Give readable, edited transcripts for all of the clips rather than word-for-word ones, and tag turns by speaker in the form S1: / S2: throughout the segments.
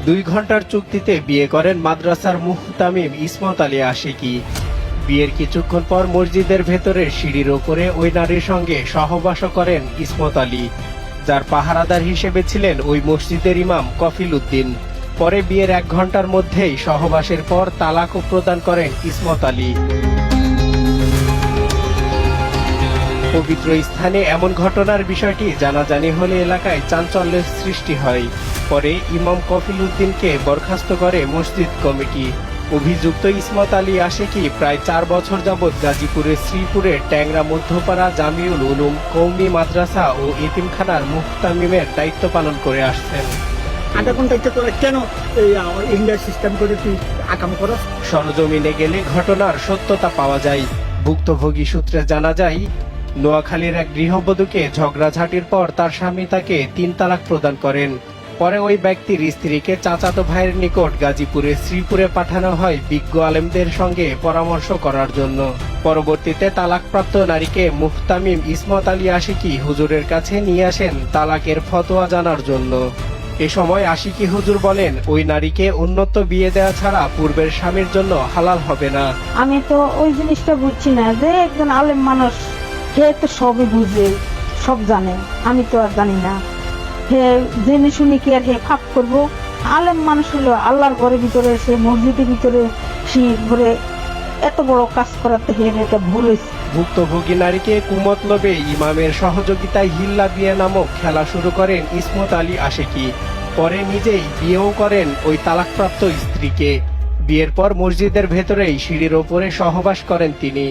S1: 2 ঘন্টার চুক্তিতে বিয়ে করেন মাদ্রাসার মুহতামিম ইসমত আলী আশিকি। বিয়ের কিছুক্ষণ পর মসজিদের ভেতরের সিঁড়ির ওপরে ওই নারীর সঙ্গে সহবাস করেন ইসমত আলী, যার পাহারাদার হিসেবে ছিলেন ওই মসজিদের ইমাম কফিল উদ্দিন। পরে বিয়ের 1 ঘন্টার মধ্যেই সহবাসের পর তালাকও প্রদান করেন ইসমত আলী। পবিত্র স্থানে এমন ঘটনার বিষয়টি জানাজানি হলে এলাকায় চাঞ্চল্যের সৃষ্টি হয়। পরে ইমাম কফিল উদ্দিনকে বরখাস্ত করে মসজিদ কমিটি। অভিযুক্ত ইসমত আলী আশিকি প্রায় 4 বছর যাবৎ গাজীপুরের শ্রীপুরের ট্যাংরা মধ্যপাড়া জামিউল উলুম কওমি মাদ্রাসা ও এতিমখানার মুহতামিমের দায়িত্ব পালন করে আসছেন। সরজমিনে গেলে ঘটনার সত্যতা পাওয়া যায়। ভুক্তভোগী সূত্রে জানা যায়, নোয়াখালীর এক গৃহবধূকে ঝগড়াঝাটির পর তার স্বামী তাকে 3 তালাক প্রদান করেন। পরে ওই ব্যক্তির স্ত্রীকে চাচাতো ভাইয়ের নিকট গাজীপুরের শ্রীপুরে পাঠানো হয় বিজ্ঞ আলেমদের সঙ্গে পরামর্শ করার জন্য। পরবর্তীতে তালাকপ্রাপ্ত নারীকে মুহতামিম ইসমত আলী আশিকি হুজুরের কাছে নিয়ে আসেন তালাকের ফতোয়া জানার জন্য। এ সময় আশিকি হুজুর বলেন, ওই নারীকে উন্নত বিয়ে দেওয়া ছাড়া পূর্বের স্বামীর জন্য হালাল হবে না।
S2: আমি তো ওই জিনিসটা বুঝছি না যে একজন আলেম মানুষ, হে তো সবই বুঝে, সব জানে, আমি তো আর জানি না। হে জেনে শুনে কি আর হে ফাপ করবো? আলেম মানুষ হলো আল্লাহর ঘরের ভিতরে, সে মসজিদের ভিতরে শির ঘরে এত বড় কাজ করাতে হে এটা ভুল হয়েছে।
S1: ভুক্তভোগী নারীকে কুমতলবে ইমামের সহযোগিতায় হিল্লা বিয়ে নামক খেলা শুরু করেন ইসমত আলী আশিকি। পরে নিজেই বিয়েও করেন ওই তালাকপ্রাপ্ত স্ত্রীকে। বিয়ের পর মসজিদের ভেতরেই সিঁড়ির ওপরে সহবাস করেন তিনি।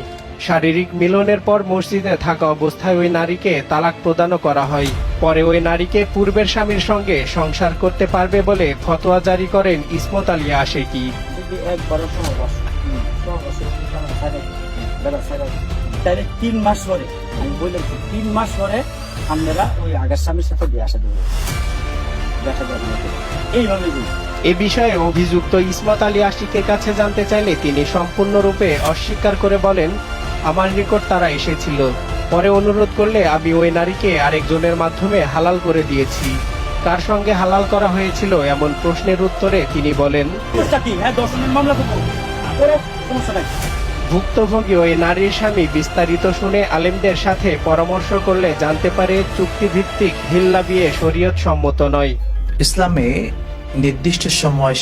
S1: শারীরিক মিলনের পর মসজিদে থাকা অবস্থায় ওই নারীকে তালাক প্রদানও করা হয়। পরে ওই নারীকে পূর্বের স্বামীর সঙ্গে সংসার করতে পারবে বলে ফতোয়া জারি করেন ইসমত আলী আশিকি।
S3: তাহলে 3 মাস পরে, আমি বললাম 3 মাস পরে আপনারা ওই আগের স্বামীর সাথে বিয়ে আসা দেবেন, দেখা যাবে এইভাবে।
S1: এ বিষয়ে অভিযুক্ত ইসমত আলী আশিকের কাছে জানতে চাইলে তিনি সম্পূর্ণরূপে অস্বীকার করে বলেন, আমার নিকট তারা এসেছিল, পরে অনুরোধ করলে আমি ওই নারীকে আরেকজনের মাধ্যমে হালাল করে দিয়েছি। কার সঙ্গে হালাল করা হয়েছিল এমন প্রশ্নের উত্তরে তিনি বলেন, ভুক্তভোগী ওই নারীর স্বামী বিস্তারিত শুনে আলেমদের সাথে পরামর্শ করলে জানতে পারে চুক্তিভিত্তিক হিল্লা বিয়ে শরীয়ত সম্মত নয়।
S4: ইসলামে নির্দিষ্ট সময়